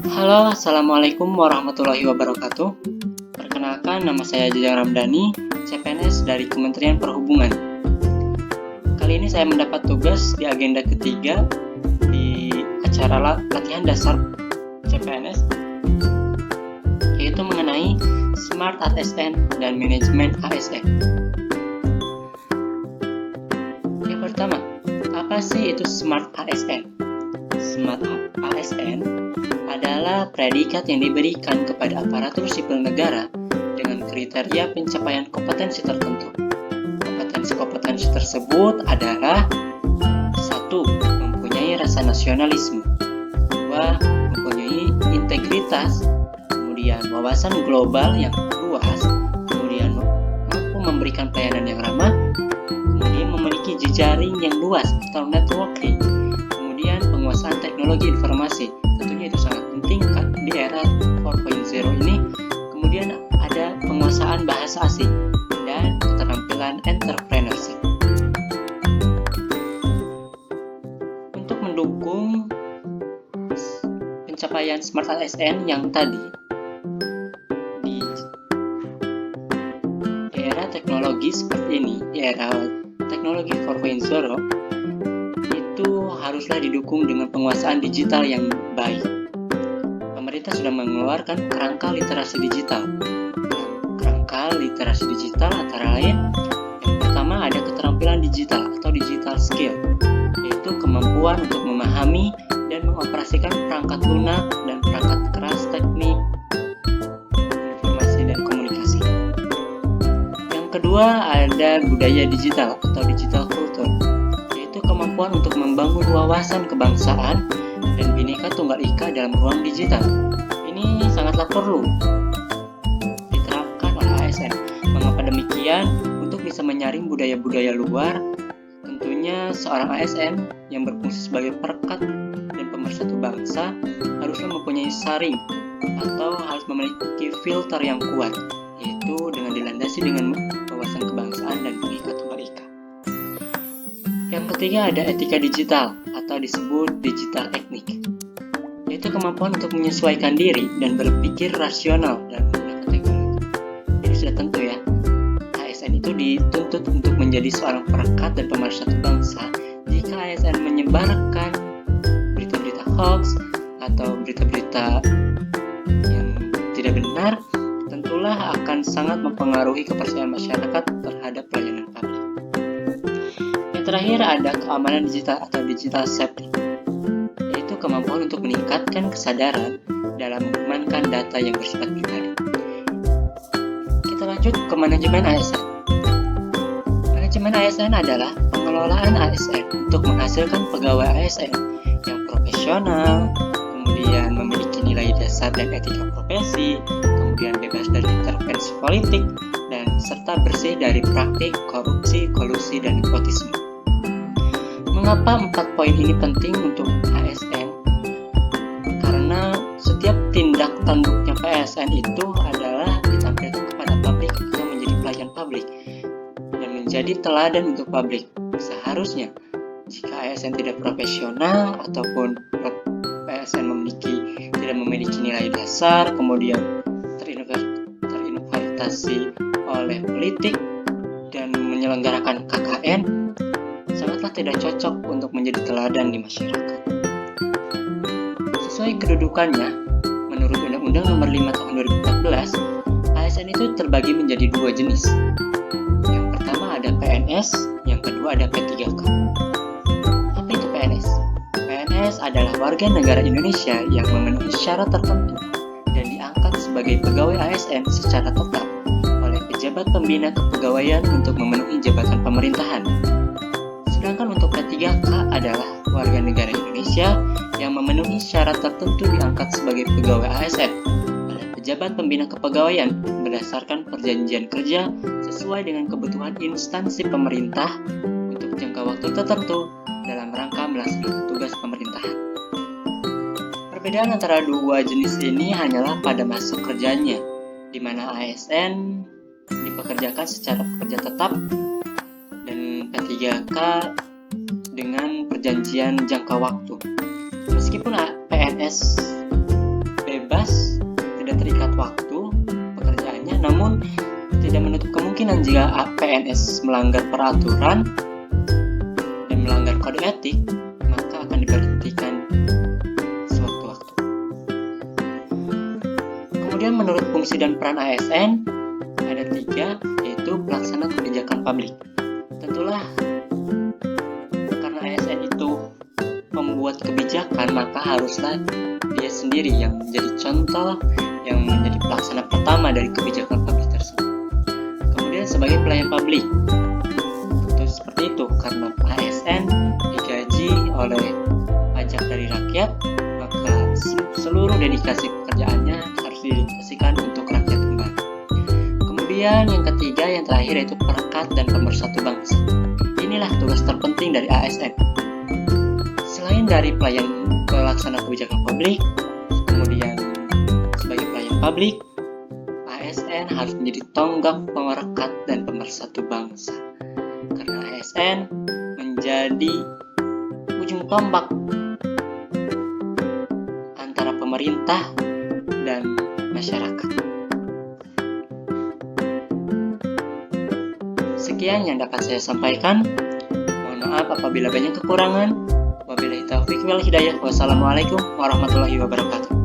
Halo, Assalamualaikum warahmatullahi wabarakatuh. Perkenalkan, nama saya Jajang Ramdhani, CPNS dari Kementerian Perhubungan. Kali ini saya mendapat tugas di agenda ketiga di acara latihan dasar CPNS, yaitu mengenai Smart ASN dan Manajemen ASN. Yang pertama, apa sih itu Smart ASN? Smart ASN adalah predikat yang diberikan kepada aparatur sipil negara dengan kriteria pencapaian kompetensi tertentu. Kompetensi tersebut adalah 1. Mempunyai rasa nasionalisme, 2. Mempunyai integritas, kemudian wawasan global yang luas, kemudian mampu memberikan pelayanan yang ramah, kemudian memiliki jejaring yang luas atau networking, kemudian penguasaan teknologi informasi. Tentunya itu sangat penting kan di era 4.0 ini. Kemudian ada penguasaan bahasa asing dan keterampilan entrepreneurship. Untuk mendukung pencapaian Smart ASN yang tadi, di era teknologi seperti ini, di era teknologi 4.0, itu haruslah didukung dengan penguasaan digital yang baik. Pemerintah sudah mengeluarkan kerangka literasi digital. Kerangka literasi digital antara lain, yang pertama ada keterampilan digital atau digital skill, yaitu kemampuan untuk memahami dan mengoperasikan perangkat lunak dan perangkat keras teknik informasi dan komunikasi. Yang kedua ada budaya digital atau digital culture, yaitu kemampuan untuk membangun wawasan kebangsaan dan Bhinneka Tunggal Ika dalam ruang digital. Ini sangatlah perlu diterapkan oleh ASN. Mengapa demikian? Untuk bisa menyaring budaya-budaya luar, tentunya seorang ASN yang berfungsi sebagai perekat dan pemersatu bangsa haruslah mempunyai saring atau harus memiliki filter yang kuat, yaitu dengan dilandasi dengan wawasan kebangsaan dan Bhinneka Tunggal Ika. Yang ketiga ada etika digital atau disebut digital ethnic, yaitu kemampuan untuk menyesuaikan diri dan berpikir rasional dalam menggunakan teknologi. Ini sudah tentu ya, ASN itu dituntut untuk menjadi seorang perekat dan pemersatu bangsa. Jika ASN menyebarkan berita-berita hoax atau berita-berita yang tidak benar, tentulah akan sangat mempengaruhi kepercayaan masyarakat terhadap pelayanan publik. Yang terakhir ada keamanan digital atau digital safety, yaitu kemampuan untuk meningkatkan kesadaran dalam mengamankan data yang bersifat pribadi. Kita lanjut ke manajemen ASN. Manajemen ASN adalah pengelolaan ASN untuk menghasilkan pegawai ASN yang profesional, kemudian memiliki nilai dasar dan etika profesi, kemudian bebas dari intervensi politik, dan serta bersih dari praktik korupsi, kolusi, dan nepotisme. Mengapa 4 poin ini penting untuk ASN? Karena setiap tindak tanduknya ASN itu adalah ditampilkan kepada publik atau menjadi pelayan publik dan menjadi teladan untuk publik. Seharusnya jika ASN tidak profesional ataupun ASN tidak memiliki nilai dasar, kemudian terinvestasi oleh politik dan menyelenggarakan KKN, sangatlah tidak cocok untuk menjadi teladan di masyarakat. Sesuai kedudukannya, menurut Undang-Undang Nomor 5 Tahun 2014, ASN itu terbagi menjadi 2 jenis. Yang pertama ada PNS, yang kedua ada P3K. Apa itu PNS? PNS adalah warga negara Indonesia yang memenuhi syarat tertentu dan diangkat sebagai pegawai ASN secara tetap oleh pejabat pembina kepegawaian untuk memenuhi jabatan pemerintahan. Sedangkan untuk P3K adalah warga negara Indonesia yang memenuhi syarat tertentu diangkat sebagai pegawai ASN oleh pejabat pembina kepegawaian berdasarkan perjanjian kerja sesuai dengan kebutuhan instansi pemerintah untuk jangka waktu tertentu dalam rangka melaksanakan tugas pemerintahan. Perbedaan antara 2 jenis ini hanyalah pada masa kerjanya, di mana ASN dipekerjakan secara pekerja tetap dan P3K dengan perjanjian jangka waktu. Meskipun PNS Kemungkinan jika PNS melanggar peraturan dan melanggar kode etik, maka akan diberhentikan sewaktu-waktu. Kemudian menurut fungsi dan peran ASN, ada 3, yaitu pelaksana kebijakan publik. Tentulah karena ASN itu membuat kebijakan, maka haruslah dia sendiri yang menjadi contoh, yang menjadi pelaksana pertama dari kebijakan publik tersebut. Kemudian sebagai pelayan publik, tentu seperti itu, karena ASN digaji oleh pajak dari rakyat, maka seluruh dedikasi pekerjaannya harus didedikasikan untuk rakyat kembali. Kemudian yang ketiga, yang terakhir, yaitu perekat dan pemersatu bangsa. Inilah tugas terpenting dari ASN. Selain dari pelaksana kebijakan publik, kemudian sebagai pelayan publik, ASN harus menjadi tonggak perekat dan pemersatu bangsa. Karena ASN menjadi ujung tombak antara pemerintah dan masyarakat. Sekian yang dapat saya sampaikan. Mohon maaf apabila banyak kekurangan. Wabillahi taufiq wal hidayah. Wassalamualaikum warahmatullahi wabarakatuh.